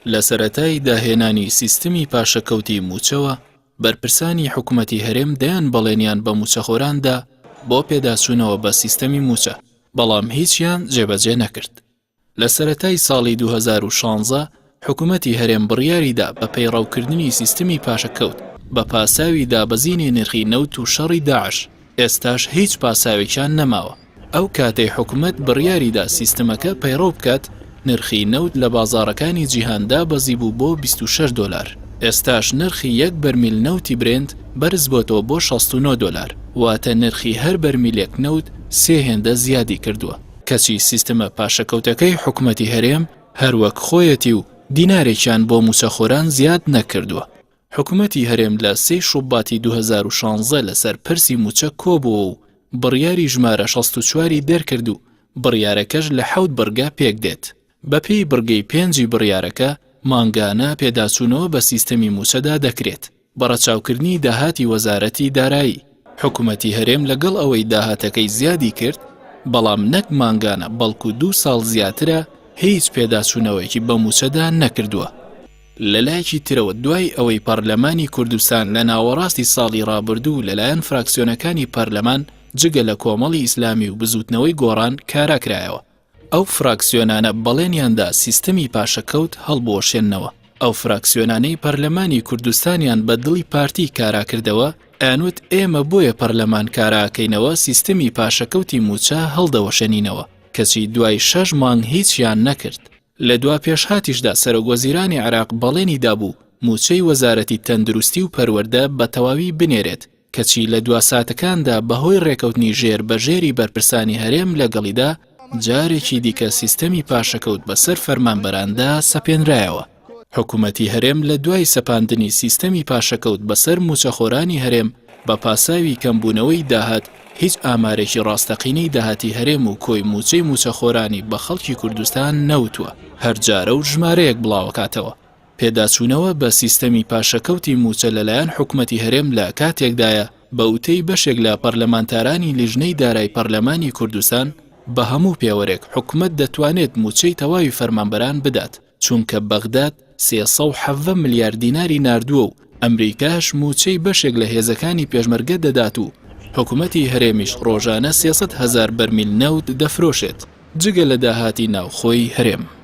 لە سەرەتای داهێنانی سیستمی پاشەکەوتی موچەوە بەرپرسانی حکوومەتی هەرێم دەیان بەڵێنیان بە موچەخۆراندا بۆ پێداچوونەوە بە سیستەمی موچە، بەڵام هیچیان جێبەجێ نەکرد. لە سەرەتای ساڵی 2016 حکوومەتی هەرێم بڕیاریدا بە پەیڕەوکردنی سیستمی پاشەکەوت بە پاساوی دابەزینی نرخی نەوت و شەڕی داعش. ئێستاش هیچ پاساوێکیان نەماوە. ئەو کاتەی حکوومەت بڕیاریدا سیستەمەکە پەیڕەو بکات، نرخی نەوت لە بازاڕەکانی جیهاندا بەزی بوو بۆ 26 دلار. ئێستاش نرخی یەک بەرمیل نەوتی برێند بەرز بۆتەوە بۆ 69 دلار، واتە نرخی هەر بەرمیلێک نەوت 3 هێندە زیادی کردووە. کەچی سیستەمە پاشەکەوتەکەی حکوومەتی هەرێم هەروەک خۆیەتی و دینارێکیان بۆ موچەخۆران زیاد نەکردووە. حکوومەتی هەرێم لە 3 شوباتی 2016 لەسەر پرسی موچە کۆبووە و بڕیاری ژمارە 64 دەرکرد و بڕیارەکەش لە 7 بڕگا پێک دێت. بەپێی بڕگەی 5 بڕیارەکە مانگانە پێداچوونەوە بە سیستەمی موچەدا دەکرێت بەڕەچاوکردنی داهاتی وەزارەتی دارایی. حکوومەتی هەرێم لەگەڵ ئەوەی داهاتەکەی زیادی کرد، بەڵام نەک مانگانە بەڵکو 2 ساڵ زیاترە هیچ پێداچوونەوەیکی بە موچەدا نەکردووە. لەلایەکی ترەوە دوای ئەوەی پەرلەمانی کوردستان لە ناوەڕاستی ساڵی ڕابردوو لەلایەن فراکسیۆنەکانی پەرلەمان جگە لە کۆمەڵی ئیسلامی و بزوتنەوەی گۆڕان کاراکرایەوە، ئەو فراکسیۆنانە بەڵێنیاندا سیستەمی پاشەکەوت هەڵبوەشێننەوە. ئەو فراکسیۆنانەی پەرلەمانی کوردستانیان بە دڵی پارتی کاراکردەوە ئەنوت ئێمە بۆیە پەرلەمان کاراکەینەوە سیستەمی پاشەکەوتی موچە هەڵدەوەشێنینەوە، کەچی دوای 6 مانگ هیچیان نەکرد. لە دوا پێشهاتیشدا سەرۆکوەزیرانی عێراق بەڵێنی دابوو موچەی وەزارەتی تەندروستی و پەروەردە بە تەواوی بنێرێت، کەچی لە دوا ساتەکاندا بەهۆی ڕێکەوتنی ژێر بەژێری بەرپرسانی هەرێم لەگەڵیدا جارێکی دیکە سیستەمی پاشەکەوت بەسەر فەرمانبەراندا سەپێنرایەوە. حکوومەتی هەرێم لە دوای سەپاندنی سیستەمی پاشەکەوت بەسەر موچەخۆرانی هەرێم بە پاساوی کەمبوونەوەی داهات هیچ ئامارێکی ڕاستەقینەی داهاتی هەرێم و کۆی موچەی موچەخۆرانی بە خەڵکی کوردستان نەوتووە، هەرجارە و ژمارەیەک بڵاوکاتەوە. پێداچوونەوە بە سیستەمی پاشەکەوتی موچە لەلایەن حکوومەتی هەرێم لە کاتێکدایە بە وتەی بەشێک لە پەرلەمانتارانی لیژنەی دارای پەرلەمانی کوردستان بە هەموو پێوەرێک حکوومەت دەتوانێت موچەی تەواوی فەرمانبەران بدات، چونکە بەغداد 370 ملیار دیناری ناردووە و ئەمریکاش موچەی بەشێک لە هێزەکانی پێشمەرگە دەدات و حکوومەتی هەرێمیش ڕۆژانە 300,000 بەرمیل نەوت دەفرۆشێت جگە لە داهاتی ناوخۆی هەرێم.